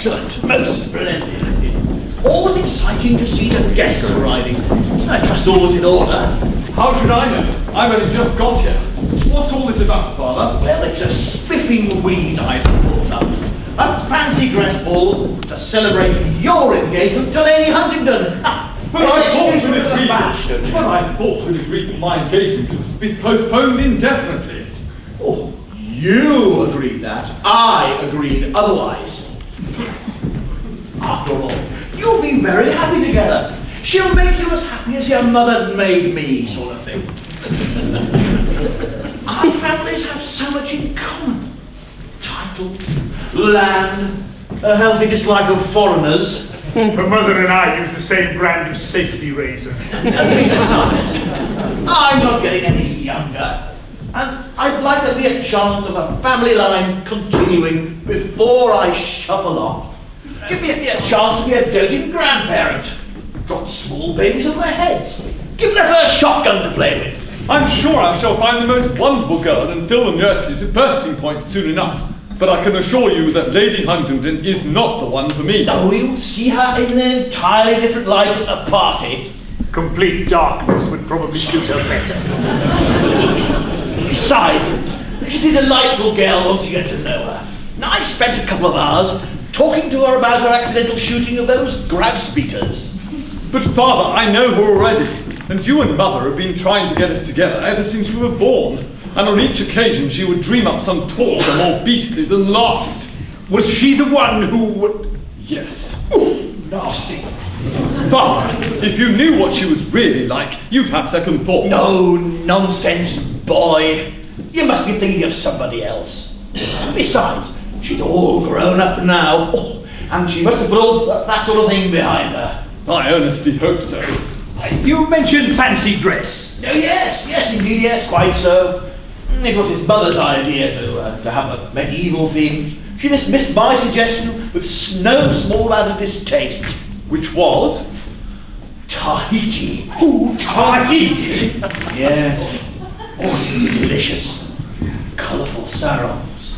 Excellent, most splendid. Always exciting to see the guests arriving. I trust all is in order. How should I know? I've only just got here. What's all this about, Father? Well, it's a spiffing wheeze I've thought up. A fancy dress ball to celebrate your engagement to Lady Huntingdon. But I thought we'd agreed that my engagement was to be postponed indefinitely. Oh, you agreed that. I agreed otherwise. After all, you'll be very happy together. She'll make you as happy as your mother made me, sort of thing. Our families have so much in common. Titles, land, a healthy dislike of foreigners. Her mother and I use the same brand of safety razor. And besides, I'm not getting any younger. And I'd like to be a chance of a family line continuing before I shuffle off. Give me a chance to be a doting grandparent. Drop small babies on their heads. Give them their first shotgun to play with. I'm sure I shall find the most wonderful girl and fill the nursery to bursting point soon enough. But I can assure you that Lady Huntingdon is not the one for me. Oh, you'll see her in an entirely different light at the party. Complete darkness would probably suit her better. Besides, she's a delightful girl once you get to know her. Now, I spent a couple of hours talking to her about her accidental shooting of those grouse beaters. But Father, I know her already, and you and Mother have been trying to get us together ever since we were born. And on each occasion she would dream up some torture more beastly than last. Was she the one who would... Yes. Ooh, nasty. Father, if you knew what she was really like, you'd have second thoughts. No nonsense, boy. You must be thinking of somebody else. Besides, she's all grown up now. Oh, and she must have put all that sort of thing behind her. I earnestly hope so. You mentioned fancy dress. Oh, yes, indeed, yes, quite so. It was his mother's idea to have a medieval theme. She dismissed my suggestion with no small amount of distaste. Which was? Tahiti. Ooh, Tahiti! Yes. Oh, delicious. Colourful sarongs,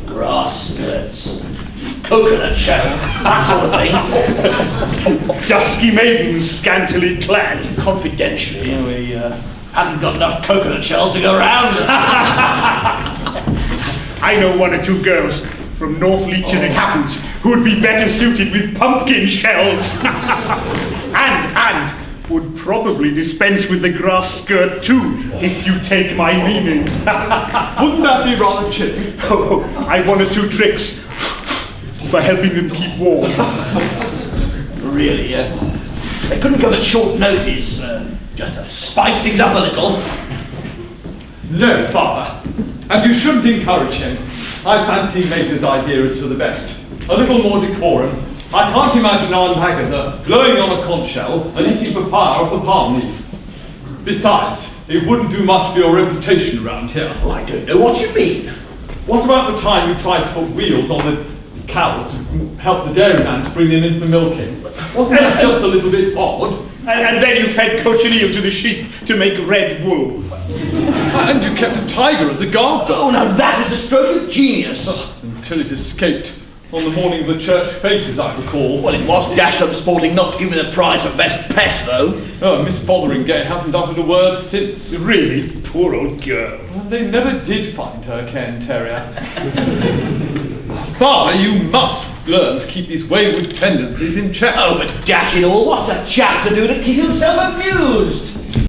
grass skirts, coconut shells, that sort of thing. Dusky maidens scantily clad. Confidentially, we hadn't got enough coconut shells to go round. I know one or two girls from North Leach as it happens who would be better suited with pumpkin shells. and would probably dispense with the grass skirt too, if you take my meaning. Wouldn't that be rather chilly? Oh, I've one or two tricks for helping them keep warm. Really, they couldn't come at short notice, just to spice things up a little. No, Father. And you shouldn't encourage him. I fancy Mater's idea is for the best. A little more decorum. I can't imagine Aunt Agatha blowing on a conch shell and eating papaya off a palm leaf. Besides, it wouldn't do much for your reputation around here. Oh, I don't know what you mean. What about the time you tried to put wheels on the cows to help the dairyman to bring them in for milking? Wasn't that just a little bit odd? And then you fed cochineal to the sheep to make red wool. And you kept a tiger as a guard dog. Oh, now that is a stroke of genius. Until it escaped on the morning of the church fete, as I recall. Well, it was dashed unsporting not to give me the prize for best pet, though. Oh, Miss Fotheringay hasn't uttered a word since. Really? Poor old girl. Well, they never did find her Cairn Terrier. Father, you must learn to keep these wayward tendencies in check. Oh, but dash it all, what's a chap to do to keep himself amused?